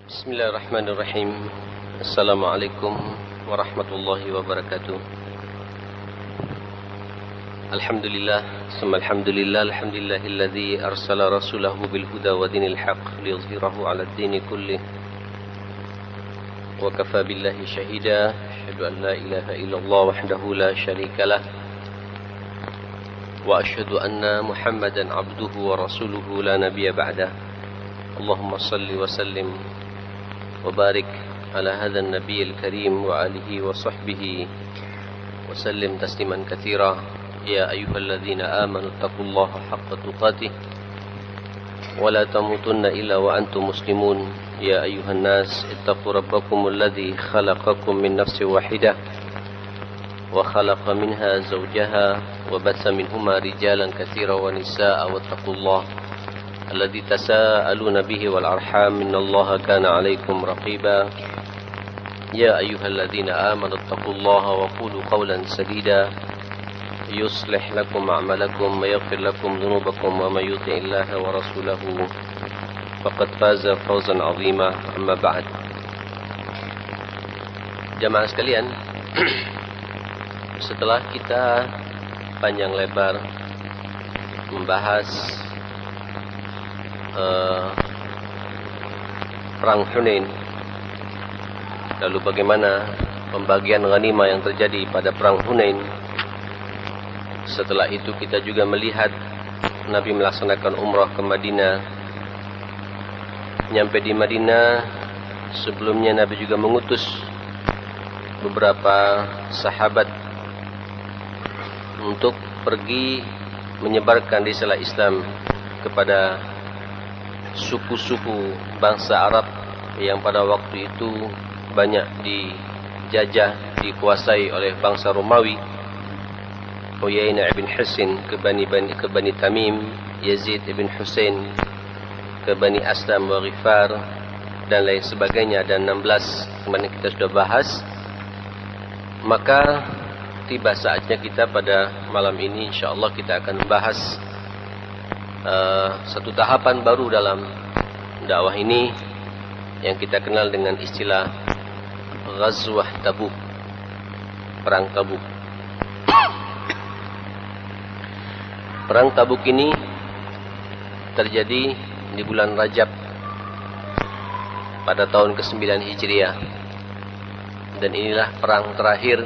Bismillahirrahmanirrahim. Assalamualaikum warahmatullahi wabarakatuh. Alhamdulillah, summa alhamdulillah, alhamdulillahilladzi arsala rasulahu bil huda wa dinil haqq liyudhhirahu 'ala ad-dini kullih. Wa kafa billahi shahida, asyhadu an la ilaha illallah wahdahu la syarikalah. Wa asyhadu anna Muhammadan 'abduhu wa rasuluhu la nabiyya ba'dah. Allahumma shalli wa sallim وبارك على هذا النبي الكريم وآله وصحبه وسلم تسليما كثيرا. يا أيها الذين آمنوا اتقوا الله حق تقاته ولا تموتن إلا وأنتم مسلمون. يا أيها الناس اتقوا ربكم الذي خلقكم من نفس واحدة وخلق منها زوجها وبث منهما رجالا كثيرا ونساء واتقوا الله الذي تساءلون به والأرحام إن الله كان عليكم رقيبا. يا أيها الذين آمنوا اتقوا الله وقولوا قولا سديدا يصلح لكم أعمالكم ويغفر لكم ذنوبكم ومن يطع الله ورسوله فقد فاز فوزا عظيما. أما بعد. Jamaah sekalian, setelah kita panjang lebar membahas perang Hunain, lalu bagaimana pembagian ghanimah yang terjadi pada perang Hunain. Setelah itu kita juga melihat Nabi melaksanakan umrah ke Madinah. Nyampe di Madinah, sebelumnya Nabi juga mengutus beberapa sahabat untuk pergi menyebarkan risalah Islam kepada suku-suku bangsa Arab yang pada waktu itu banyak dijajah, dikuasai oleh bangsa Romawi. Uyainah ibn Husain ke Bani Tamim, Yazid ibn Husain ke Bani Aslam wa Ghifar, dan lain sebagainya, dan 16 kemarin kita sudah bahas. Maka tiba saatnya kita pada malam ini insyaallah kita akan membahas satu tahapan baru dalam dakwah ini yang kita kenal dengan istilah Ghazwah Tabuk, Perang Tabuk. Perang Tabuk ini terjadi di bulan Rajab pada tahun ke-9 Hijriah, dan inilah perang terakhir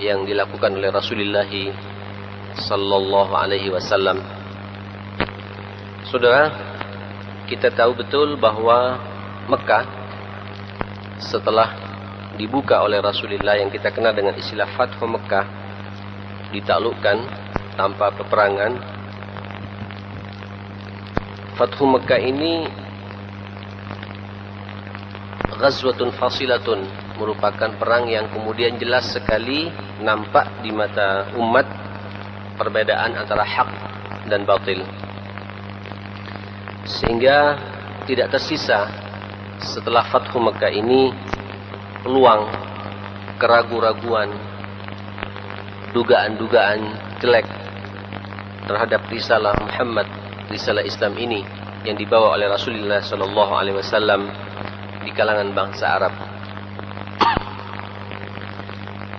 yang dilakukan oleh Rasulullah sallallahu alaihi wasallam. Saudara, kita tahu betul bahwa Mekah setelah dibuka oleh Rasulullah yang kita kenal dengan istilah Fathu Mekah, ditaklukkan tanpa peperangan. Fathu Mekah ini Ghazwatun Fasilatun, merupakan perang yang kemudian jelas sekali nampak di mata umat perbedaan antara hak dan batil. Sehingga tidak tersisa setelah Fathu Mekah ini peluang, keraguan-raguan, dugaan-dugaan jelek terhadap risalah Muhammad, risalah Islam ini yang dibawa oleh Rasulullah sallallahu alaihi wasallam di kalangan bangsa Arab.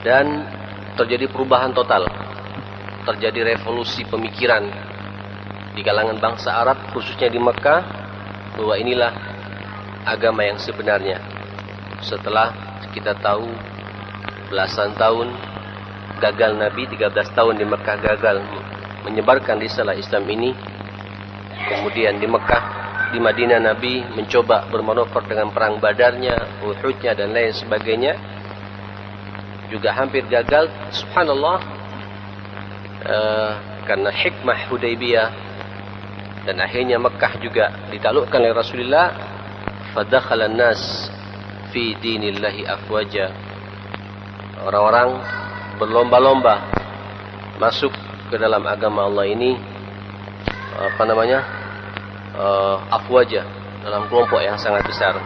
Dan terjadi perubahan total, terjadi revolusi pemikiran di kalangan bangsa Arab, khususnya di Mekah, bahwa inilah agama yang sebenarnya. Setelah kita tahu belasan tahun gagal Nabi, 13 tahun di Mekah gagal menyebarkan risalah Islam ini. Kemudian di Mekah, di Madinah Nabi mencoba bermanuver dengan perang Badarnya, Uhudnya, dan lain sebagainya, juga hampir gagal. Subhanallah, karena hikmah Hudaybiyah, dan akhirnya Mekah juga ditaklukkan oleh Rasulullah. Fadakhalan nas fi dinillahi afwaja. Orang-orang berlomba-lomba masuk ke dalam agama Allah ini, afwaja, dalam kelompok yang sangat besar.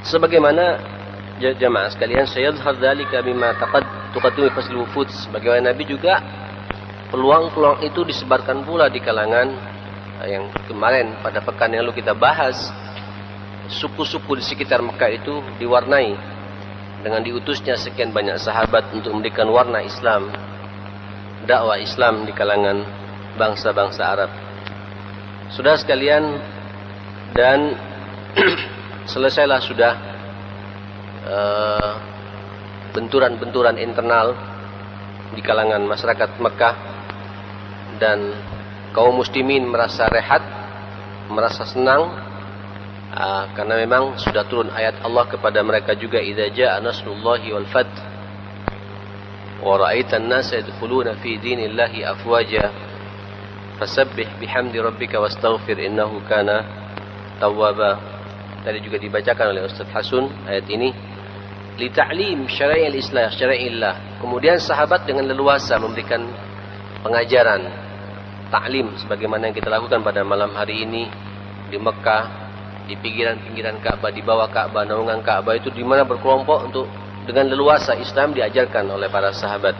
Sebagaimana jamaah sekalian, sayadhhar dzalika bima tuqaddimu faslul wufud. Sebagaimana Nabi juga peluang-peluang itu disebarkan pula di kalangan yang kemarin pada pekan yang lalu kita bahas, suku-suku di sekitar Mekah itu diwarnai dengan diutusnya sekian banyak sahabat untuk memberikan warna Islam, dakwah Islam di kalangan bangsa-bangsa Arab. Saudara sekalian, dan selesailah sudah benturan-benturan internal di kalangan masyarakat Mekah, dan kaum muslimin merasa rehat, merasa senang, karena memang sudah turun ayat Allah kepada mereka juga, idza jaa nasrullahi wal fath wa ra'aitan nasa yadkhuluna fi dinillahi afwaja fasabbih bihamdi rabbika wastaghfir innahu kana tawwaba. Tadi juga dibacakan oleh Ustaz Hasun ayat ini, li ta'lim syara'i al-islam syara'illah. Kemudian sahabat dengan leluasa memberikan pengajaran ta'lim sebagaimana yang kita lakukan pada malam hari ini di Mekah, di pinggiran-pinggiran Ka'bah, di bawah Ka'bah, naungan Ka'bah itu di mana berkelompok untuk dengan leluasa Islam diajarkan oleh para sahabat.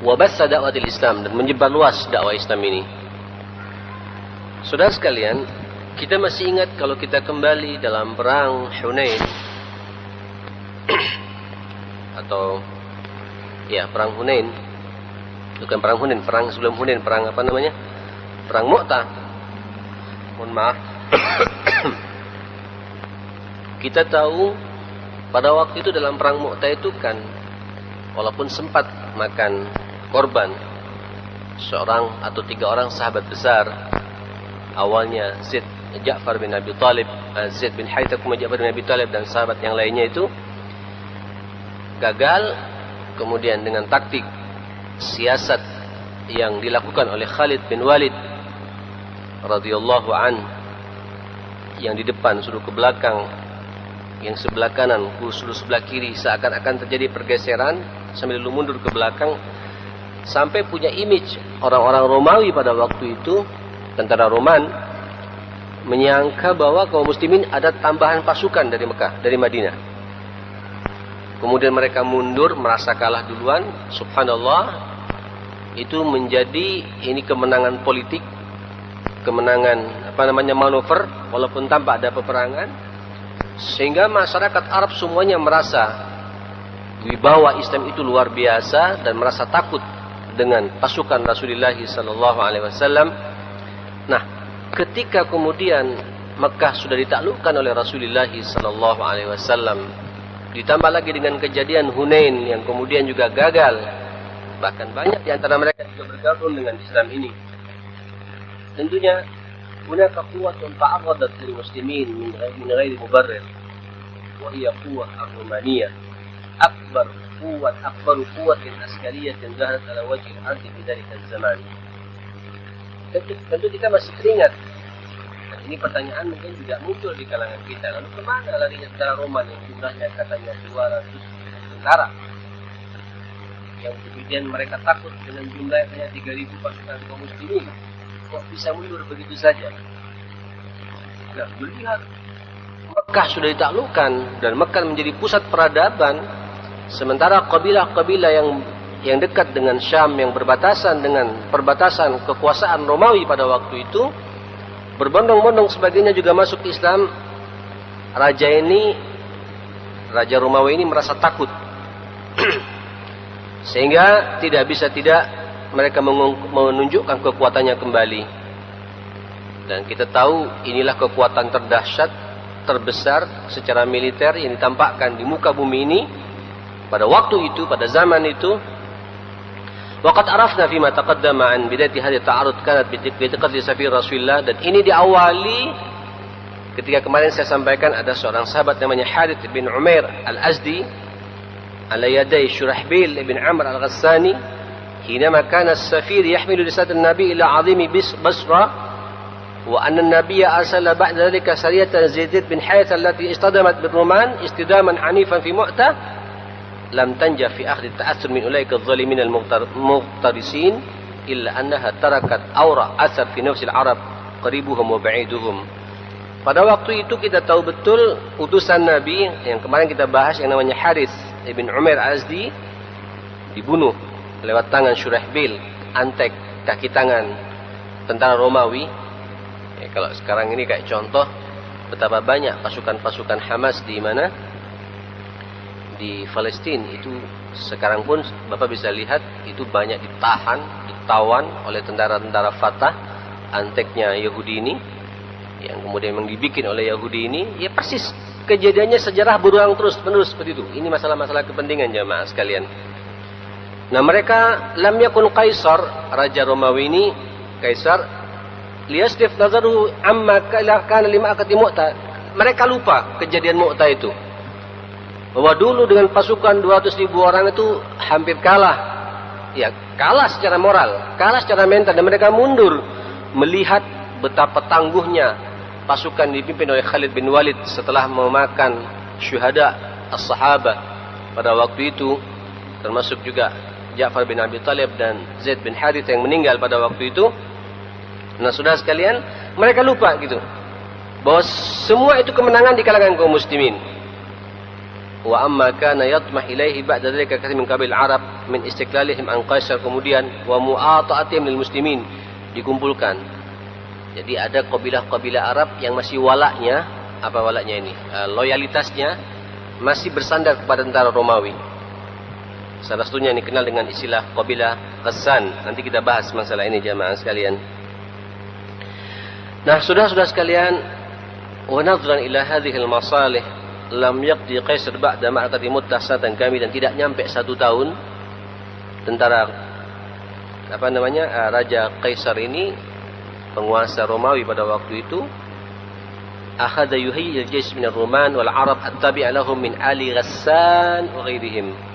Wa bassa da'watil Islam, dan menyebar luas dakwah Islam ini. Saudara sekalian, kita masih ingat kalau kita kembali dalam perang Hunain atau ya perang Hunain, bukan perang Hunain, perang sebelum Hunain, perang apa namanya? Perang Mu'tah. Mohon maaf. Kita tahu pada waktu itu dalam perang Mu'tah itu kan walaupun sempat makan korban seorang atau 3 orang sahabat besar, awalnya Ja'far bin Abi Talib, Zaid bin Haitham, kemudian Ja'far bin Abi Talib dan sahabat yang lainnya itu gagal. Kemudian dengan taktik siasat yang dilakukan oleh Khalid bin Walid radhiyallahu an, yang di depan suruh ke belakang, yang sebelah kanan suruh sebelah kiri, seakan-akan terjadi pergeseran sambil lalu mundur ke belakang, sampai punya image orang-orang Romawi pada waktu itu, tentara Roman, menyangka bahwa kaum muslimin ada tambahan pasukan dari Mekah, dari Madinah. Kemudian mereka mundur, merasa kalah duluan. Subhanallah, itu menjadi ini kemenangan politik, kemenangan manuver, walaupun tanpa ada peperangan, sehingga masyarakat Arab semuanya merasa wibawa Islam itu luar biasa dan merasa takut dengan pasukan Rasulullah sallallahu alaihi wasallam. Nah, ketika kemudian Mekah sudah ditaklukkan oleh Rasulullah sallallahu alaihi wasallam, ditambah lagi dengan kejadian Hunain yang kemudian juga gagal, bahkan banyak di antara mereka juga bergabung dengan Islam ini. Tentunya hunaka quwwatun ta'arradat lil muslimin min ghairi mubarrir, wa hiya quwwah ar-rumaniyah, akbaru quwwatin askariyatin zaharat ala wajhi al-ardi fi dzalika zaman. Tentu kita masih teringat, dan ini pertanyaan mungkin juga muncul di kalangan kita, lalu kemana larinya tentara Roman yang jumlahnya katanya 200 tentara, yang kemudian mereka takut dengan jumlah hanya 3.000 pasukan kaum muslimin, kok bisa mundur begitu saja? Nah, melihat Mekah sudah ditaklukkan dan Mekah menjadi pusat peradaban, sementara kabilah-kabilah yang dekat dengan Syam, yang berbatasan dengan perbatasan kekuasaan Romawi pada waktu itu, berbondong-bondong sebagainya juga masuk Islam. Raja Romawi ini merasa takut sehingga tidak bisa tidak mereka menunjukkan kekuatannya kembali. Dan kita tahu inilah kekuatan terdahsyat, terbesar secara militer yang ditampakkan di muka bumi ini pada waktu itu, pada zaman itu. Waqad arafna fima taqaddama an bidayati hadhihi ta'arud kanat bi taqdi safir Rasulullah, dan ini diawali ketika kemarin saya sampaikan ada seorang sahabat namanya Harith bin Umair al-Azdi ala yaday Shurahbil bin Amr al-Ghassani, hinama kana as-safir yahmilu risalat an-nabi ila 'azimi Basra, wa anna an-nabiyya arsala ba'da dhalika sariyatan Zaid bin Haitham allati istadamat bil-Ruman istidaman 'anifan fi Mu'tah, lam tanja fi akhdi ta'assur min ulaika adh-dhalimin al-muqtarisin illa annaha tarakat awra athar fi nafsi al-arab qaribuhum wa ba'iduhum. Pada waktu itu kita tahu betul utusan Nabi yang kemarin kita bahas yang namanya Harith bin Umair al-Azdi dibunuh lewat tangan Shurahbil, antek kaki tangan tentara Romawi. Ya, kalau sekarang ini kayak contoh betapa banyak pasukan-pasukan Hamas di mana? Di Palestina. Itu sekarang pun Bapak bisa lihat itu banyak ditawan oleh tentara-tentara Fatah, anteknya Yahudi ini, yang kemudian memang dibikin oleh Yahudi ini. Ya persis kejadiannya, sejarah berulang terus menerus seperti itu. Ini masalah-masalah kepentingan jamaah sekalian. Nah, mereka lam yakun Kaisar, raja Romawi ini, Kaisar liyasrif nazaru amma kana lima akati Mu'tah. Mereka lupa kejadian Mu'tah itu, bahwa dulu dengan pasukan 200.000 orang itu hampir kalah. Ya, kalah secara moral, kalah secara mental, dan mereka mundur melihat betapa tangguhnya pasukan dipimpin oleh Khalid bin Walid setelah memakan syuhada as-sahabah pada waktu itu, termasuk juga Ja'far bin Abi Thalib dan Zaid bin Harith yang meninggal pada waktu itu. Nah, saudara sekalian, mereka lupa gitu bahwa semua itu kemenangan di kalangan kaum muslimin. Wa amma kana yatmah ilaihi ba'da dzalika katsir min qabil Arab min istiqlalihim an Qaisar, kemudian wa mu'ata'atihim lil muslimin, dikumpulkan. Jadi ada kabilah-kabilah Arab yang masih walaknya, apa walaknya ini? Loyalitasnya masih bersandar kepada tentara Romawi. Salah satunya ini kenal dengan istilah kabilah Ghassan. Nanti kita bahas masalah ini jamaah sekalian. Nah, saudara-saudara sekalian, wa nadhran ila hadhihi al-masalih lam yaqdi Qaisar ba'da ma'qadi Mu'tah sanatan kami, dan tidak nyampe 1 tahun tentara Raja Kaisar ini, penguasa Romawi pada waktu itu, akhadha yuhayyi al-jaysh min ar-Ruman wal Arab at-tabi'a lahum min ali Ghassan wa ghairihim.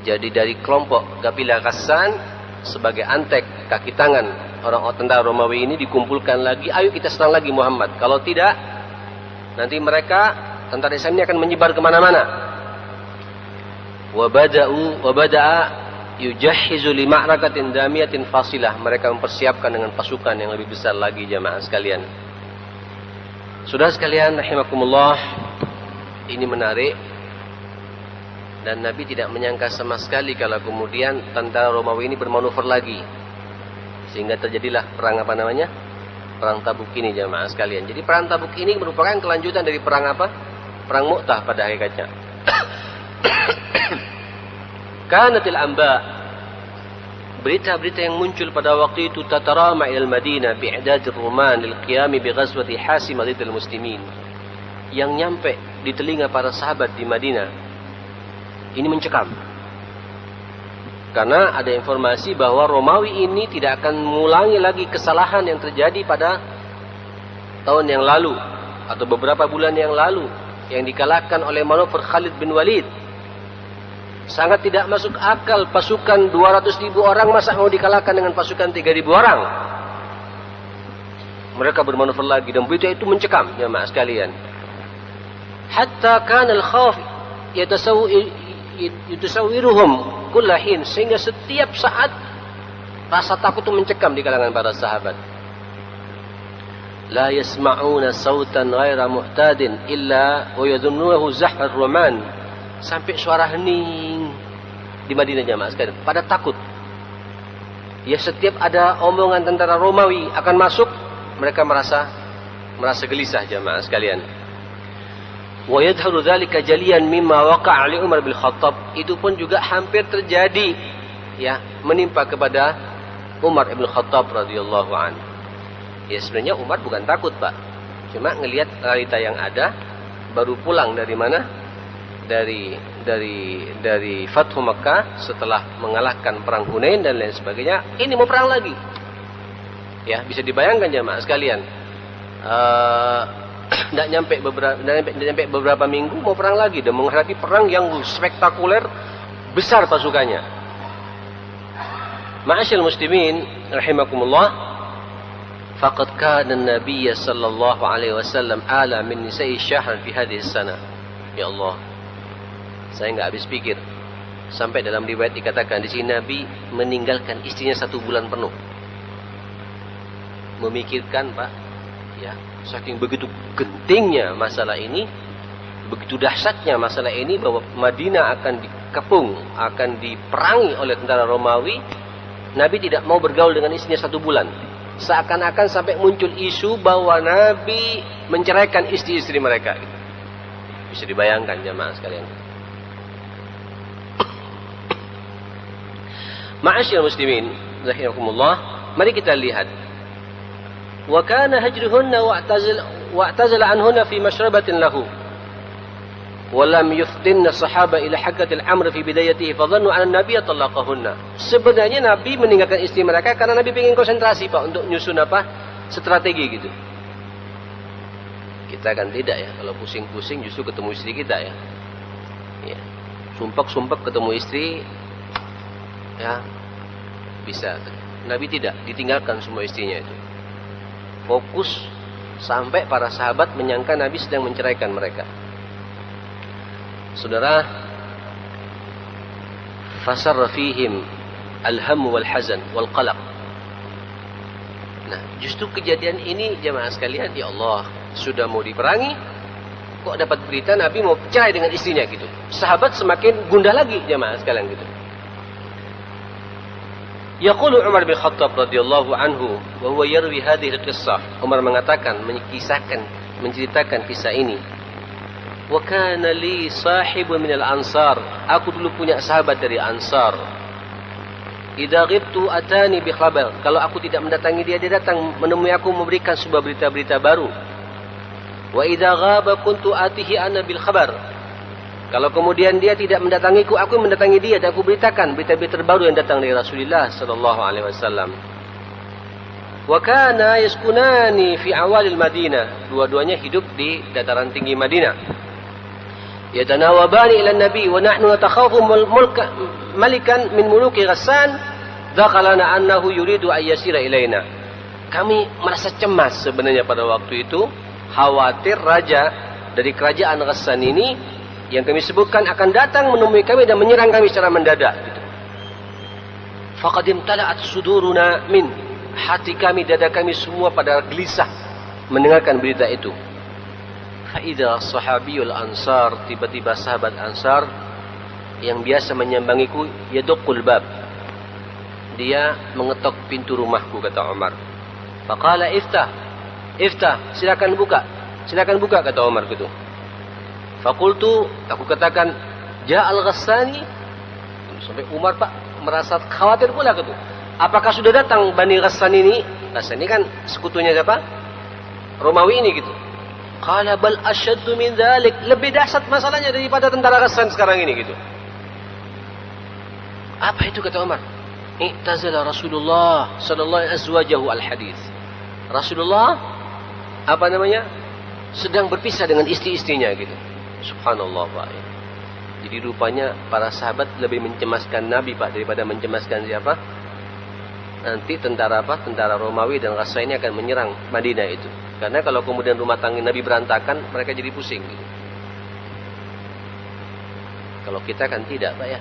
Jadi dari kelompok kabilah Ghassan sebagai antek kaki tangan orang tentara Romawi ini dikumpulkan lagi, ayo kita serang lagi Muhammad. Kalau tidak, nanti mereka tentara Islam ini akan menyebar kemana-mana. Wabada'a yujahhizu li ma'rakatin damiyatin fasilah. Mereka mempersiapkan dengan pasukan yang lebih besar lagi jamaah sekalian. Saudara sekalian rahimakumullah, ini menarik, dan Nabi tidak menyangka sama sekali kalau kemudian tentara Romawi ini bermanuver lagi, sehingga terjadilah perang Perang Tabuk ini jamaah sekalian. Jadi perang Tabuk ini merupakan kelanjutan dari perang apa? Perang Mu'tah pada hakikatnya. Kanatil amba, berita-berita yang muncul pada waktu itu, tatarama ilal Madinah bi'idad ar-Ruman lil qiyam bi ghazwati Hasim lidil muslimin, yang nyampe di telinga para sahabat di Madinah. Ini mencekam. Karena ada informasi bahwa Romawi ini tidak akan mengulangi lagi kesalahan yang terjadi pada tahun yang lalu atau beberapa bulan yang lalu, yang dikalahkan oleh manuver Khalid bin Walid. Sangat tidak masuk akal, pasukan 200.000 orang masa mau dikalahkan dengan pasukan 3.000 orang. Mereka bermanuver lagi, dan berita itu mencekam jemaah sekalian. Hatta kana al-khawf yatasawwiruhum kullahin, sehingga setiap saat rasa takut itu mencekam di kalangan para sahabat. La yasma'una sautan ghaira mu'tadin illa wa yadhunnuhu zahar Roman, sampai suara hening di Madinah jamaah sekalian, pada takut. Ya, setiap ada omongan tentara Romawi akan masuk, mereka merasa gelisah jamaah sekalian. Wa yadhharu dzalika jaliyan mimma waqa'a li Umar bin Khattab, itu pun juga hampir terjadi, ya, menimpa kepada Umar bin Khattab radhiyallahu anhu. Ya, sebenarnya Umar bukan takut, Pak. Cuma ngelihat realita yang ada, baru pulang dari mana? Dari Fathu Makkah setelah mengalahkan perang Hunain dan lain sebagainya. Ini mau perang lagi. Ya, bisa dibayangkan jamaah sekalian. Tidak nyampe beberapa minggu mau perang lagi, dan menghadapi perang yang spektakuler, besar pasukannya. Ma'asyil muslimin rahimakumullah, faqad kana an-nabiy sallallahu alaihi wasallam ala min nisa'i syahr fi hadhihi as-sanah. Ya Allah, saya enggak habis pikir, sampai dalam riwayat dikatakan di sini Nabi meninggalkan istrinya 1 bulan penuh. Memikirkan, Pak, ya, saking begitu gentingnya masalah ini, begitu dahsyatnya masalah ini, bahwa Madinah akan dikepung, akan diperangi oleh tentara Romawi. Nabi tidak mau bergaul dengan istrinya 1 bulan. Seakan-akan sampai muncul isu bahwa Nabi menceraikan istri-istri mereka. Bisa dibayangkan jamaah sekalian. Ma'asyiral muslimin rahimakumullah, mari kita lihat. Wa kana hajruhunna wa'tazala anhunna fi mashrabatin lahu. Wa lam yuftinna sahaba ila haqatil amr fi bidayatihi fa dhannu 'ala an-nabiy talaqahunna. Sebenarnya Nabi meninggalkan istri mereka karena Nabi ingin konsentrasi Pak untuk nyusun strategi gitu. Kita kan tidak ya, kalau pusing-pusing justru ketemu istri kita ya. Ya. Sumpek-sumpek ketemu istri ya bisa. Nabi tidak, ditinggalkan semua istrinya itu. Fokus sampai para sahabat menyangka Nabi sedang menceraikan mereka. Saudara, fasarra fihim alham wal hazan wal qalaq. Nah, justru kejadian ini jemaah sekalian, ya Allah, sudah mau diperangi, kok dapat berita Nabi mau cerai dengan istrinya gitu. Sahabat semakin gundah lagi jemaah sekalian gitu. Yaqulu Umar bin Khattab radhiyallahu anhu wa huwa yarwi hadhihi al-qissah. Umar mengatakan, menceritakan kisah ini. Wa kana li sahibun min al-ansar. Aku dulu punya sahabat dari Ansar. Idza ghibtu atani bi khabar. Kalau aku tidak mendatangi dia, dia datang menemui aku memberikan sebuah berita-berita baru. Wa idza ghaba kuntu atihi ana bil khabar. Kalau kemudian dia tidak mendatangiku, aku mendatangi dia dan aku beritakan berita-berita terbaru yang datang dari Rasulullah sallallahu alaihi wasallam. Wa kana yaskunani fi awalil Madinah. Dua-duanya hidup di dataran tinggi Madinah. Yatanawabani ila Nabi wa nahnu natakhafu malikan min muluki Ghassan dakhalana annahu yuridu an yasira ilaina. Kami merasa cemas sebenarnya pada waktu itu, khawatir raja dari kerajaan Ghassan ini yang kami sebutkan akan datang menemui kami dan menyerang kami secara mendadak gitu. Faqad imtala'at suduruna min, hati kami, dada kami semua pada gelisah mendengarkan berita itu. Fa idza sahabiyul ansar, tiba-tiba sahabat Ansar yang biasa menyambangiku, yaduqul bab, dia mengetok pintu rumahku, kata Umar. Faqala iftah, silakan buka kata Umar gitu. Fakultu, aku katakan, Ja'al Ghassani. Sampai Umar Pak merasa khawatir pula gitu. Apakah sudah datang Bani Ghassan ini? Ghassan ini kan sekutunya siapa? Romawi ini gitu. Qala bal asyaddu min dzalik. Lebih dahsyat masalahnya daripada tentara Ghassan sekarang ini gitu. Apa itu kata Umar? I'tazala Rasulullah sallallahu alaihi wasallam al-hadis. Rasulullah sedang berpisah dengan istri-istrinya gitu. Subhanallah Pak. Jadi rupanya para sahabat lebih mencemaskan Nabi Pak daripada mencemaskan siapa? Nanti tentara Romawi dan Ghassan ini akan menyerang Madinah itu. Karena kalau kemudian rumah tangga Nabi berantakan, mereka jadi pusing gitu. Kalau kita kan tidak Pak ya.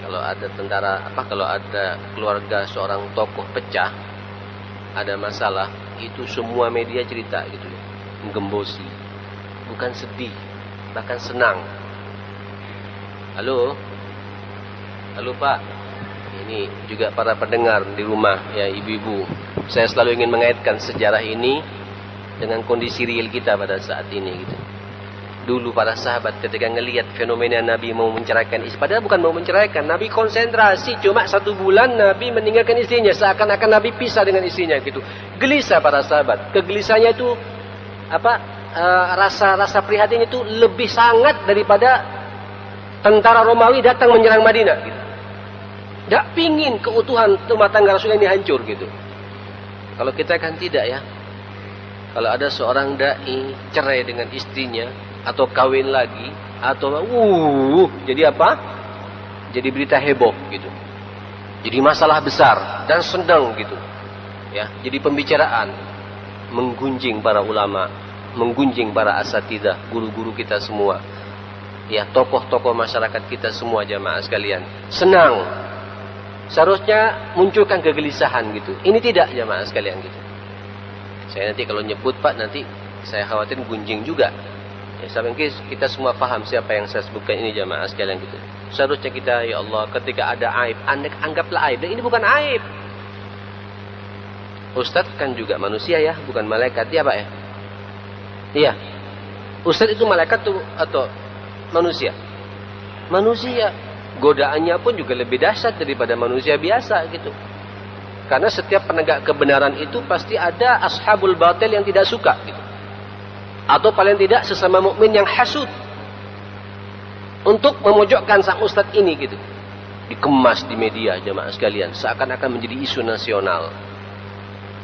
Kalau ada keluarga seorang tokoh pecah, ada masalah, itu semua media cerita gitu, menggembosi. Bukan sedih, bahkan senang. Halo Pak, ini juga para pendengar di rumah ya, ibu-ibu. Saya selalu ingin mengaitkan sejarah ini dengan kondisi real kita pada saat ini gitu. Dulu para sahabat ketika ngelihat fenomena Nabi mau menceraikan istri, padahal bukan mau menceraikan, Nabi konsentrasi, cuma 1 bulan Nabi meninggalkan istrinya, seakan-akan Nabi pisah dengan istrinya gitu. Gelisah para sahabat, kegelisahannya itu rasa prihatin itu lebih sangat daripada tentara Romawi datang menyerang Madinah gitu. Tidak pingin keutuhan rumah tangga Rasulullah ini hancur gitu. Kalau kita kan tidak ya. Kalau ada seorang dai cerai dengan istrinya atau kawin lagi atau jadi apa? Jadi berita heboh gitu. Jadi masalah besar dan sedang gitu. Ya, jadi pembicaraan, menggunjing para ulama, menggunjing para asatidzah, guru-guru kita semua. Ya, tokoh-tokoh masyarakat kita semua jamaah sekalian. Senang. Seharusnya munculkan kegelisahan gitu. Ini tidak jamaah sekalian gitu. Saya nanti kalau nyebut Pak, nanti saya khawatir gunjing juga. Ya, sampai kita semua paham siapa yang saya sebutkan ini jamaah sekalian gitu. Seharusnya kita, ya Allah, ketika ada aib, anggaplah aib. Dan ini bukan aib. Ustadz kan juga manusia ya, bukan malaikat ya Pak ya. Iya. Ustaz itu malaikat tuh atau manusia? Manusia. Godaannya pun juga lebih dahsyat daripada manusia biasa gitu. Karena setiap penegak kebenaran itu pasti ada ashabul batil yang tidak suka gitu. Atau paling tidak sesama mukmin yang hasud untuk memojokkan sang ustadz ini gitu. Dikemas di media jemaah sekalian seakan-akan menjadi isu nasional.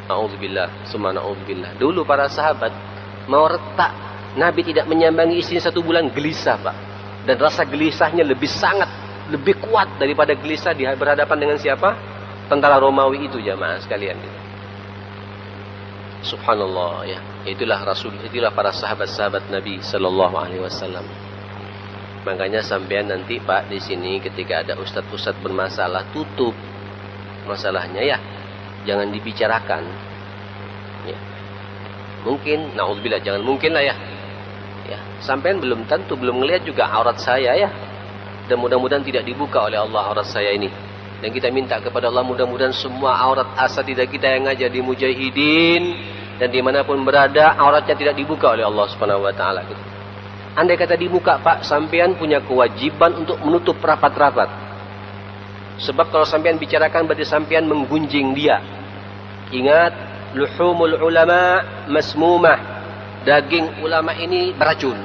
Na'udzubillah, summa na'udzubillah. Dulu para sahabat mau retak, Nabi tidak menyambangi istrinya 1 bulan, gelisah Pak. Dan rasa gelisahnya lebih kuat daripada gelisah berhadapan dengan siapa? Tentara Romawi itu jemaah sekalian gitu. Subhanallah ya. Itulah para sahabat-sahabat Nabi sallallahu alaihi wasallam. Makanya sampean nanti Pak di sini ketika ada ustadz-ustadz bermasalah, tutup masalahnya ya. Jangan dibicarakan. Ya. Mungkin, naudzubillah, jangan mungkin lah ya. Ya, sampean belum ngelihat juga aurat saya ya. Dan mudah-mudahan tidak dibuka oleh Allah aurat saya ini. Dan kita minta kepada Allah mudah-mudahan semua aurat asatidzah kita yang ngajar di Mujahidin dan dimanapun berada auratnya tidak dibuka oleh Allah Subhanahu Wa Taala. Gitu. Andai kata dibuka Pak, sampean punya kewajiban untuk menutup rapat-rapat. Sebab kalau sampean bicarakan berarti sampean menggunjing dia. Ingat, luhumul ulama masmumah. Daging ulama ini beracun.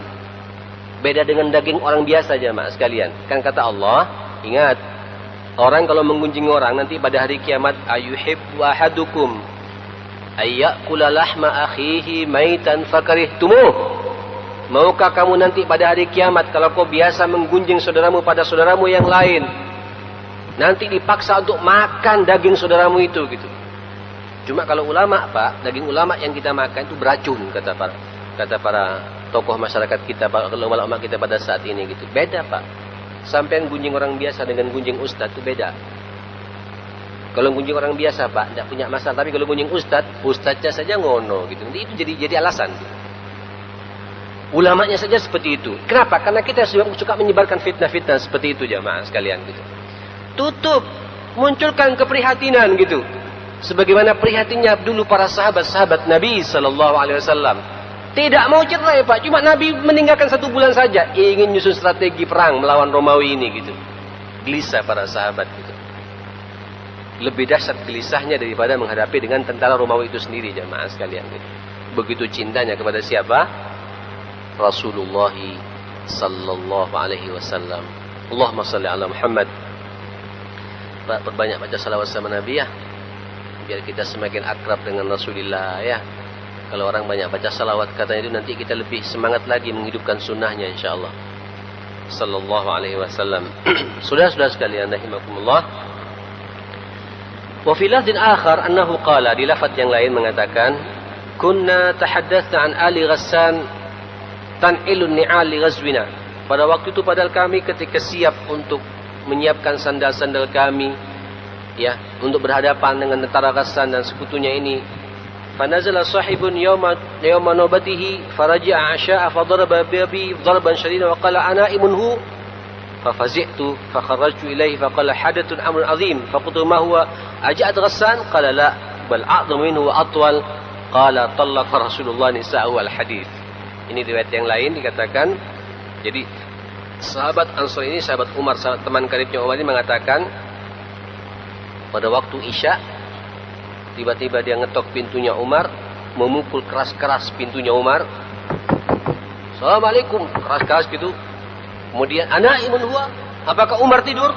Beda dengan daging orang biasa jemaah sekalian. Kan kata Allah, ingat, orang kalau menggunjing orang nanti pada hari kiamat, ayuhibbu ahadukum ayyakula lahma akhihi maitan fakarihtumuh. Maukah kamu nanti pada hari kiamat kalau kau biasa menggunjing saudaramu pada saudaramu yang lain, nanti dipaksa untuk makan daging saudaramu itu gitu. Cuma kalau ulama Pak, daging ulama yang kita makan itu beracun kata para tokoh masyarakat kita, para ulama kita pada saat ini gitu. Beda Pak. Sampai gunjing orang biasa dengan gunjing ustadz itu beda. Kalau gunjing orang biasa Pak, tidak punya masalah. Tapi kalau gunjing ustadznya saja ngono gitu. Nanti itu jadi alasan. Gitu. Ulamanya saja seperti itu. Kenapa? Karena kita suka menyebarkan fitnah-fitnah seperti itu jamaah sekalian gitu. Tutup, munculkan keprihatinan gitu. Sebagaimana prihatinnya dulu para sahabat-sahabat Nabi sallallahu alaihi wasallam. Tidak mau cerai Pak, cuma Nabi meninggalkan 1 bulan saja ingin nyusun strategi perang melawan Romawi ini gitu. Gelisah para sahabat gitu. Lebih dahsyat gelisahnya daripada menghadapi dengan tentara Romawi itu sendiri jamaah sekalian gitu. Begitu cintanya kepada siapa? Rasulullah sallallahu alaihi wasallam. Allahumma salli ala Muhammad. Pak, perbanyak baca salawat sama Nabi ya. Biar kita semakin akrab dengan Rasulullah ya. Kalau orang banyak baca salawat katanya itu nanti kita lebih semangat lagi menghidupkan sunnahnya insyaallah. Sallallahu alaihi wasallam. Sudah-sudah sekalian rahimakumullah. Wa fi lafdhin akhar annahu qala, di lafaz yang lain mengatakan, kunna tahaddatsna an ali Ghassan tan'ilun ni'al li ghazwina. Pada waktu itu padahal kami ketika siap untuk menyiapkan sandal-sandal kami ya untuk berhadapan dengan tentara Ghassan dan sekutunya ini. Fanazala sahibun yawma nabatihi faraja'a 'asha'a fadaraba bi darban shadidan wa qala ana imunhu fafazi'tu fakharajtu ilayhi faqala hadathun amrun 'azim faqultu ma huwa aja'at Ghassan qala la bal a'dhamu minhu wa atwal qala talaqa Rasulullah nisa'u al-hadith. Ini riwayat yang lain dikatakan, jadi sahabat Ansor ini, sahabat Umar, sahabat teman karibnya Umar ini mengatakan, pada waktu Isya, tiba-tiba dia ngetok pintunya Umar, memukul keras-keras pintunya Umar. Assalamualaikum, keras-keras gitu. Kemudian, ana imun huwa, apakah Umar tidur?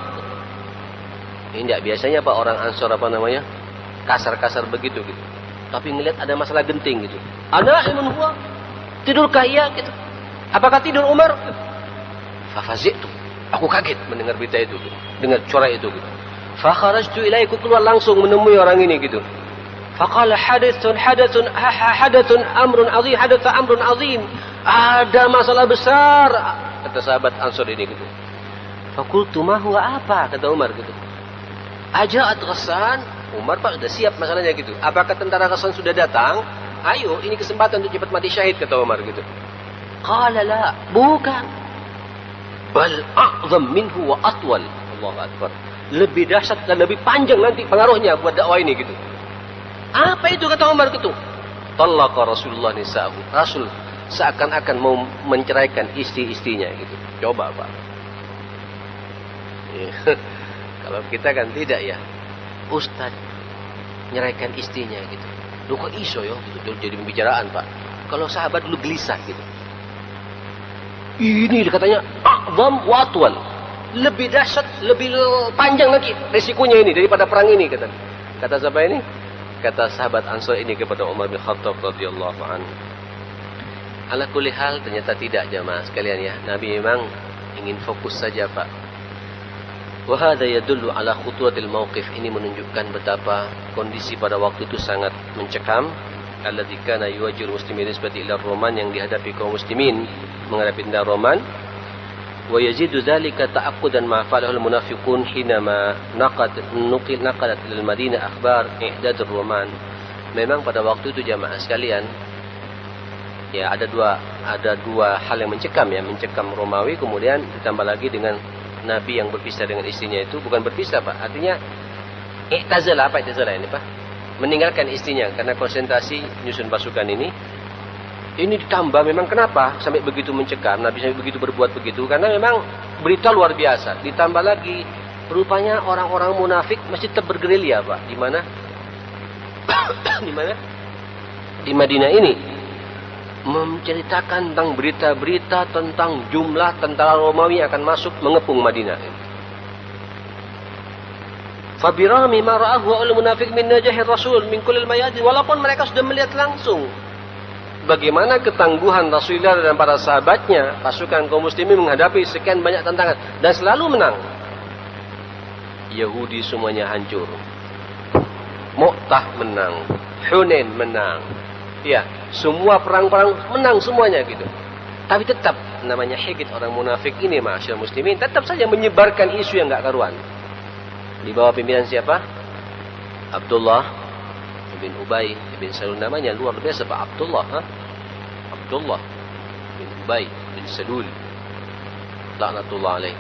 Ini tidak biasanya Pak orang Ansor kasar-kasar begitu gitu. Tapi ngelihat ada masalah genting gitu. Ana imun huwa. Tidurkah ia gitu? Apakah tidur Umar? Fafazi'tu. Aku kaget mendengar berita itu gitu. Dengar suara itu gitu. Fakharajtu ilaihi, keluar langsung menemui orang ini gitu. Faqala hadathun amrun azim, hadatha amrun azim. Ada masalah besar kata sahabat Ansor ini gitu. Faqultu ma huwa, apa kata Umar gitu. Aja'at Ghassan. Umar Pak sudah siap masalahnya gitu. Apakah tentara Ghassan sudah datang? Ayo, ini kesempatan untuk cepat mati syahid kata Umar gitu. Qala la, bukan. Bal a'zam minhu wa atwal. Allahu akbar. Lebih dahsyat dan lebih panjang nanti pengaruhnya buat dakwah ini gitu. Apa itu kata Umar gitu? Talaqa Rasulullah nisa'u. Rasul seakan-akan mau menceraikan istri-istrinya gitu. Coba Pak. Kalau kita kan tidak ya. Ustaz nyeraikan istrinya gitu. Lu kok iso ya gitu, jadi pembicaraan Pak. Kalau sahabat dulu gelisah gitu. Ini katanya a'zam wa atwal. Lebih dahsyat, lebih panjang lagi resikonya ini daripada perang ini kata. Kata siapa ini? Kata sahabat Ansar ini kepada Umar bin Khattab radhiyallahu anhu. Ala kulli hal ternyata tidak jamaah sekalian ya. Nabi memang ingin fokus saja Pak. Wa hadha yadullu ala khutwatil mauqif. Ini menunjukkan betapa kondisi pada waktu itu sangat mencekam. Alladzi kana yuwajjihul muslimin nisbati ila Roman, yang dihadapi kaum muslimin menghadapi tentara Roman. Wa yazidu dzalika ta'aqqudan ma fa'alahu al-munafiqun hinama naqadat ila al-Madinah akhbar i'dad ar-Roman. Memang pada waktu itu jamaah sekalian ya ada dua hal yang mencekam ya, mencekam Romawi, kemudian ditambah lagi dengan Nabi yang berpisah dengan istrinya itu, bukan berpisah Pak, artinya i'tazala, apa i'tazala ini Pak? Meninggalkan istrinya karena konsentrasi nyusun pasukan ini ditambah memang kenapa sampai begitu mencekam, Nabi sampai begitu berbuat begitu, karena memang berita luar biasa, ditambah lagi rupanya orang-orang munafik masih tetap bergerilya Pak, di mana? Di mana? Di Madinah ini menceritakan tentang berita-berita tentang jumlah tentara Romawi yang akan masuk mengepung Madinah. Fabirami ma ra'ahu al-munafiq min najahir Rasul min kullil mayadin, walaupun mereka sudah melihat langsung bagaimana ketangguhan Rasulullah dan para sahabatnya, pasukan kaum muslimin menghadapi sekian banyak tantangan dan selalu menang. Yahudi semuanya hancur. Mu'tah menang, Hunain menang. Ya, semua perang-perang menang semuanya gitu. Tapi tetap namanya hikit orang munafik ini ma'asyar muslimin tetap saja menyebarkan isu yang enggak karuan. Di bawah pimpinan siapa? Abdullah bin Ubay bin Salul, namanya luar biasa Pak, Abdullah, Abdullah bin Ubay bin Salul, laknatullah alaih.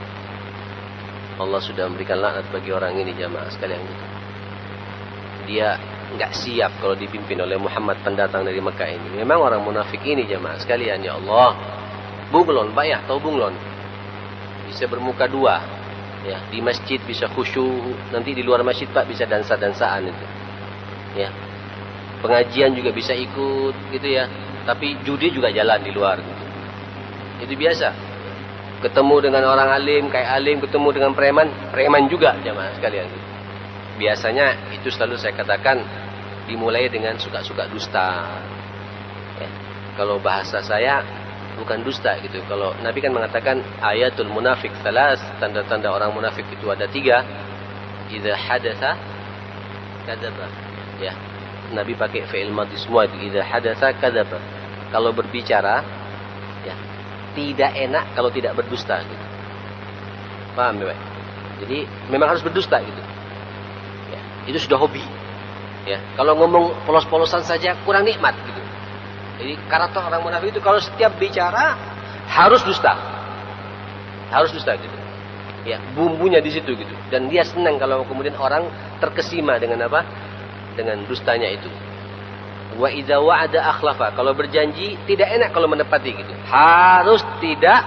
Allah sudah memberikan laknat bagi orang ini jamaah sekalian gitu. Dia enggak siap kalau dipimpin oleh Muhammad pendatang dari Mekah ini. Memang orang munafik ini jamaah sekalian ya Allah. Bunglon Pak ya, tahu bunglon? Bisa bermuka dua. Ya, di masjid bisa khusyuk, nanti di luar masjid Pak bisa dansa-dansaan itu. Ya. Pengajian juga bisa ikut gitu ya. Tapi judi juga jalan di luar gitu. Itu biasa. Ketemu dengan orang alim, kayak alim, ketemu dengan preman, preman juga jamaah sekalian gitu. Biasanya itu selalu saya katakan dimulai dengan suka-suka dusta. Ya. Kalau bahasa saya bukan dusta gitu. Kalau Nabi kan mengatakan ayatul munafik salas, tanda-tanda orang munafik itu ada 3. Idza hadatsa kadzaba. Ya. Nabi pakai fi'il madhi semua itu. Idza hadatsa kadzaba. Kalau berbicara ya tidak enak kalau tidak berdusta gitu. Paham ya, Pak? Jadi memang harus berdusta gitu. Ya, itu sudah hobi. Ya, kalau ngomong polos-polosan saja kurang nikmat gitu. Jadi karakter orang munafik itu kalau setiap bicara harus dusta. Harus dusta gitu. Ya, bumbunya di situ gitu. Dan dia senang kalau kemudian orang terkesima dengan apa? Dengan dustanya itu. Wa idza wa'ada akhlafa. Kalau berjanji tidak enak kalau menepati gitu. Harus tidak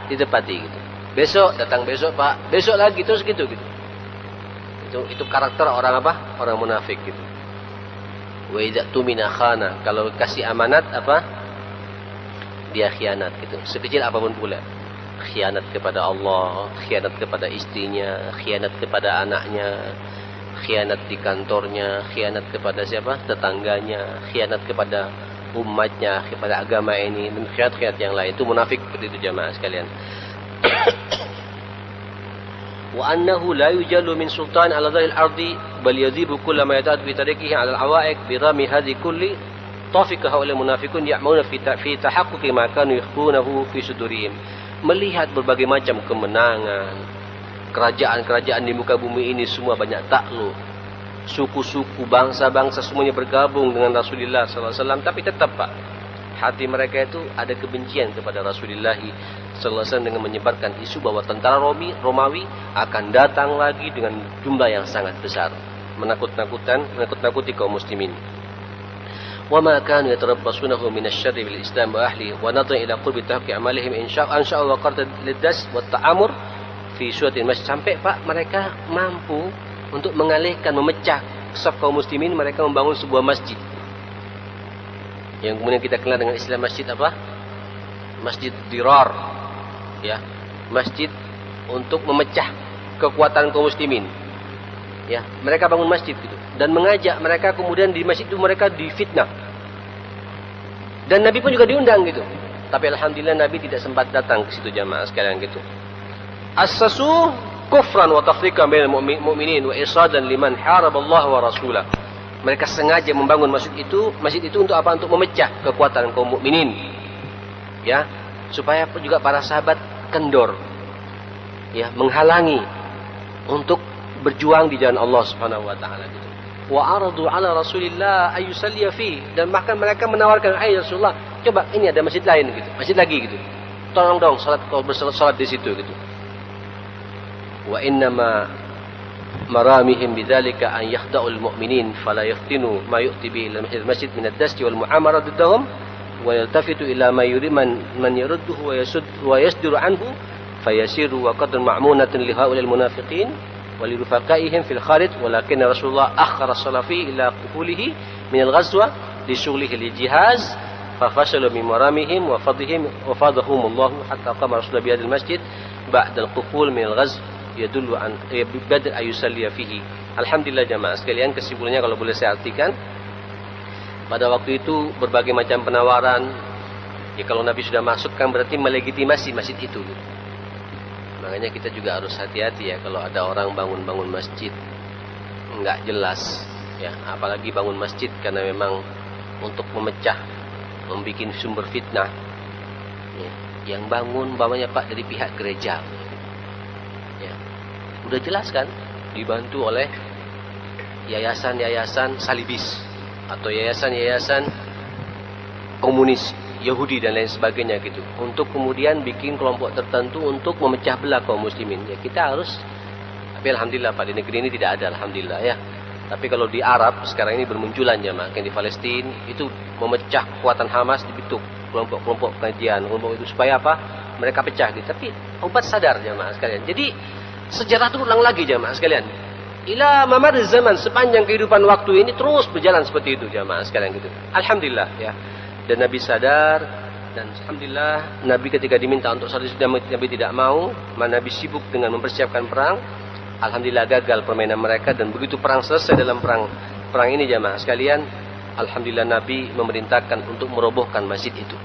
ditepati gitu. Besok datang besok Pak, besok lagi terus gitu gitu. Itu karakter orang apa? Orang munafik gitu. Wa idza tumina khana. Kalau kasih amanat apa? Dia khianat gitu. Sekecil apapun pula. Khianat kepada Allah, khianat kepada istrinya, khianat kepada anaknya, khianat di kantornya, khianat kepada siapa? Tetangganya, khianat kepada umatnya, kepada agama ini, dan khianat-khianat yang lain. Itu munafik seperti itu jamaah sekalian. Wa annahu la yujallu min sultan ala dhahil ardi bal yadhibu kull ma yata'ad fi tariqihi ala al-awaiq bi rami hadhi kulli tafika haula munafiqun ya'muna fi tahaqquqi ma kanu yakhfunahu fi sudurihim. Melihat berbagai macam kemenangan, kerajaan-kerajaan di muka bumi ini semua banyak takluk, suku-suku, bangsa-bangsa semuanya bergabung dengan Rasulullah SAW, tapi tetap Pak, hati mereka itu ada kebencian kepada Rasulullah SAW dengan menyebarkan isu bahwa tentara Romawi akan datang lagi dengan jumlah yang sangat besar, menakut-nakuti kaum muslimin. wa ma kanu yatarabbasunahu min asy-syarri bil Islam wa ahlihi wa nadhara ila qurbi tahqiq amalihim insya'a wa qarta lidas wa ta'amur fi suatin masjid. Sampai Pak mereka mampu untuk mengalihkan, memecah saf kaum muslimin, mereka membangun sebuah masjid yang kemudian kita kenal dengan istilah masjid apa? Masjid dirar, ya, masjid untuk memecah kekuatan kaum muslimin. Ya, mereka bangun masjid gitu dan mengajak mereka, kemudian di masjid itu mereka difitnah. Dan Nabi pun juga diundang gitu. Tapi alhamdulillah Nabi tidak sempat datang ke situ jamaah sekalian gitu. Assasu kufran wa tafriqan bainal mu'minin wa isadan liman haraballahu wa rasulah. Mereka sengaja membangun masjid itu untuk apa? Untuk memecah kekuatan kaum mukminin. Ya, supaya juga para sahabat kendor. Ya, menghalangi untuk berjuang di jalan Allah Subhanahu wa taala gitu. Wa aradu ala Rasulillah ayyusalliya fi, dan bahkan mereka menawarkan, "Ai Rasulullah, coba ini ada masjid lain gitu. Masjid lagi gitu. Tolong dong kau bersalat di situ gitu." Wa innama maramihim bidzalika an yakhda'ul mu'minin fala yaftinu ma yu'ti bi ila masjid min ad-dasti wal mu'amara diddahum wa yaltafitu ila ma yuriman man yarudduhu wa yasduru anhu fayasiru wa qadran ma'munatan li haulil munafiqin wa li rufaqaihim fil kharij, walakin Rasulullah akhara as-salafi ila qufulihi min al-ghazwa li syughlihi li jihaz fa fashalu min maramihim wa fadhihim wa fadhahum Allah hatta qama Rasulullah bi hadal masjid ba'da al-quful min al-ghazw yadullu an badal ayusalliya fihi. Alhamdulillah jamaah sekalian, kesimpulannya kalau boleh saya artikan, pada waktu itu berbagai macam penawaran. Ya, kalau Nabi sudah masukkan berarti melegitimasi masjid itu. Makanya kita juga harus hati-hati ya kalau ada orang bangun-bangun masjid enggak jelas ya, apalagi bangun masjid karena memang untuk memecah, membuat sumber fitnah. Ya, yang bangun bawahnya Pak dari pihak gereja. Ya, udah jelas kan, dibantu oleh yayasan-yayasan salibis atau yayasan-yayasan komunis Yahudi dan lain sebagainya gitu, untuk kemudian bikin kelompok tertentu untuk memecah belah kaum muslimin. Ya, kita harus, tapi alhamdulillah Pak di negeri ini tidak ada, alhamdulillah ya. Tapi kalau di Arab sekarang ini bermunculan jamaah, yang di Palestina itu memecah kekuatan Hamas, dibentuk kelompok-kelompok pengajian, kelompok itu supaya apa? Mereka pecah gitu. Tapi umat sadar jamaah sekalian. Jadi sejarah itu ulang lagi jamaah sekalian. Ila mamar zaman, sepanjang kehidupan waktu ini terus berjalan seperti itu jamaah sekalian gitu. Alhamdulillah ya. Dan Nabi sadar, dan alhamdulillah Nabi ketika diminta untuk salat Nabi tidak mau, mana Nabi sibuk dengan mempersiapkan perang. Alhamdulillah gagal permainan mereka, dan begitu perang selesai dalam perang ini jamaah sekalian, alhamdulillah Nabi memerintahkan untuk merobohkan masjid itu.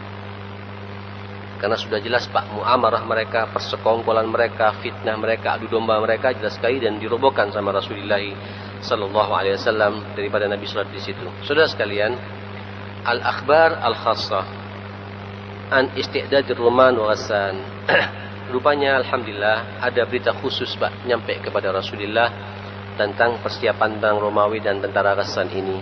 Karena sudah jelas Pak, muamarah mereka, persekongkolan mereka, fitnah mereka, adu domba mereka jelas sekali, dan dirobohkan sama Rasulullah sallallahu alaihi wasallam daripada Nabi salat di situ. Saudara sekalian, al-akhbar al-khassah an isti'dadir Ruman wa Ghassan. Rupanya alhamdulillah ada berita khusus Pak nyampe kepada Rasulullah tentang persiapan perang Romawi dan tentara Ghassan ini.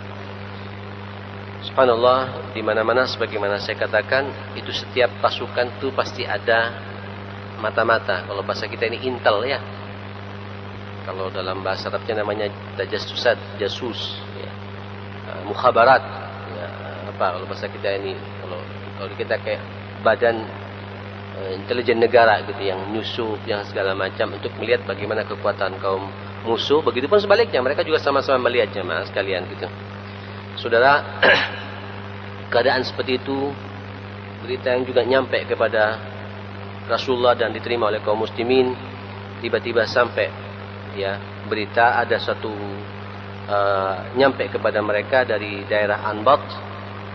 Subhanallah, di mana-mana sebagaimana saya katakan, itu setiap pasukan itu pasti ada mata-mata. Kalau bahasa kita ini intel ya. Kalau dalam bahasa Arabnya namanya tajassusat, jasus ya. Mukhabarat ya. Kalau bahasa kita ini, kalau kita kayak badan intelijen negara gitu, yang nyusup, yang segala macam untuk melihat bagaimana kekuatan kaum musuh. Begitupun sebaliknya, mereka juga sama-sama melihat jemaah sekalian gitu. Saudara, keadaan seperti itu, berita yang juga nyampe kepada Rasulullah dan diterima oleh kaum muslimin. Tiba-tiba sampai ya berita ada satu nyampe kepada mereka dari daerah Anbat,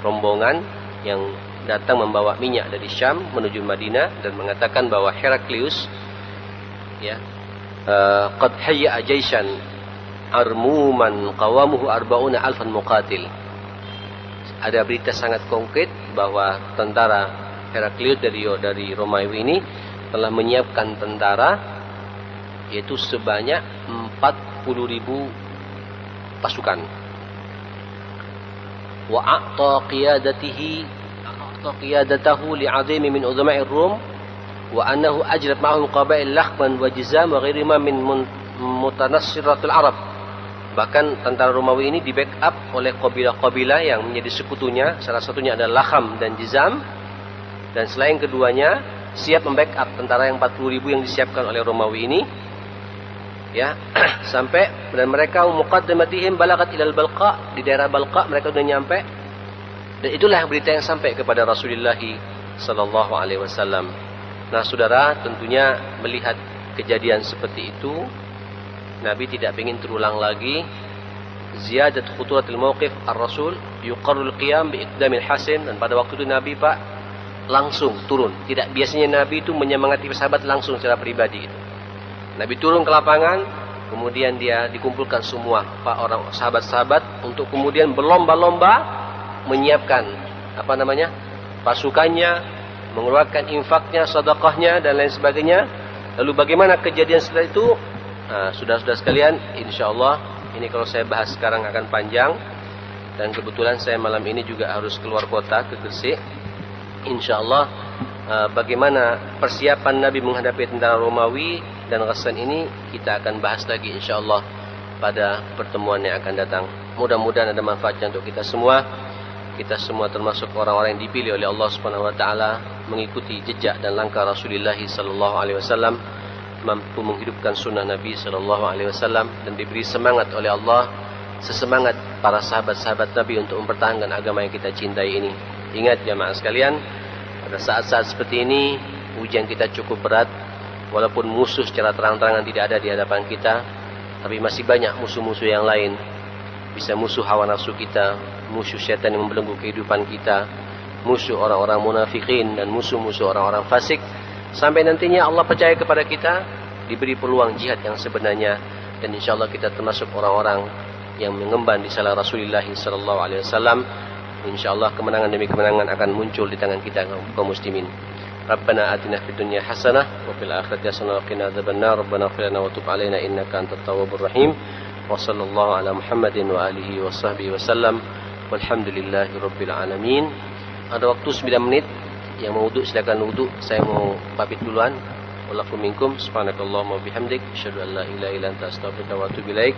rombongan yang datang membawa minyak dari Syam menuju Madinah, dan mengatakan bahwa Heraklius ya qad hayya jaishan armuman qawamuhu 40,000 muqatil. Ada berita sangat konkret bahwa tentara Heraklius dari Romawi ini telah menyiapkan tentara, yaitu sebanyak 40,000 pasukan. Wa a'ta qiyadatahu li'azimi min uzama'ir Rum wa annahu ajrat ma'ahum qabail Lakhman wa Jizam wa ghairihima min mutanassiratil Arab. Bahkan tentara Romawi ini di backup oleh kabilah-kabilah yang menjadi sekutunya. Salah satunya adalah Lakham dan Jizam. Dan selain keduanya siap membackup tentara yang 40.000 yang disiapkan oleh Romawi ini. Ya, sampai dan mereka muqaddamatihim balagat ilal Balqa, di daerah Balqa mereka sudah nyampe. Dan itulah berita yang sampai kepada Rasulullah sallallahu alaihi wasallam. Nah, saudara, tentunya melihat kejadian seperti itu, Nabi tidak ingin terulang lagi. Ziyadat khuturatil mauqif ar-Rasul yuqarrul qiyam biiqdamil hasin. Dan pada waktu itu Nabi Pak langsung turun. Tidak biasanya Nabi itu menyemangati sahabat langsung secara pribadi itu. Nabi turun ke lapangan, kemudian dia dikumpulkan semua orang sahabat-sahabat untuk kemudian berlomba-lomba menyiapkan pasukannya, mengeluarkan infaknya, sedekahnya dan lain sebagainya. Lalu bagaimana kejadian setelah itu? Nah, saudara-saudara sekalian, insyaallah ini kalau saya bahas sekarang akan panjang, dan kebetulan saya malam ini juga harus keluar kota ke Gresik. Insyaallah bagaimana persiapan Nabi menghadapi tentara Romawi dan Ghassan ini kita akan bahas lagi insyaallah pada pertemuan yang akan datang. Mudah-mudahan ada manfaatnya untuk kita semua. Kita semua termasuk orang-orang yang dipilih oleh Allah Subhanahu wa taala mengikuti jejak dan langkah Rasulullah sallallahu alaihi wasallam, mampu menghidupkan sunnah Nabi sallallahu alaihi wasallam dan diberi semangat oleh Allah sesemangat para sahabat-sahabat Nabi untuk mempertahankan agama yang kita cintai ini. Ingat jamaah sekalian, pada saat-saat seperti ini ujian kita cukup berat. Walaupun musuh secara terang-terangan tidak ada di hadapan kita, tapi masih banyak musuh-musuh yang lain. Bisa musuh hawa nafsu kita, musuh syaitan yang membelenggu kehidupan kita, musuh orang-orang munafikin dan musuh-musuh orang-orang fasik. Sampai nantinya Allah percaya kepada kita, diberi peluang jihad yang sebenarnya, dan insyaallah kita termasuk orang-orang yang mengemban di salah Rasulullah sallallahu alaihi wasallam. Insyaallah kemenangan demi kemenangan akan muncul di tangan kita kaum muslimin. Rabbana atina fid dunya hasanah wa fil akhirati hasanah wa qina adzabannar. Rabbana ighfir lana wa tub 'alaina innaka antat tawwabur rahim. Wa sallallahu ala Muhammadin wa alihi wa sahbihi wasallam. Walhamdulillahi rabbil alamin. Ada waktu 9 menit. Yang mau wudu silakan wudu. Saya mau pamit duluan. Wallakum minkum subhanakallahumma wa bihamdik asyhadu an la ilaha illa anta astaghfiruka wa atubu ilaik.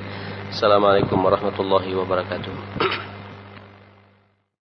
Assalamualaikum warahmatullahi wabarakatuh.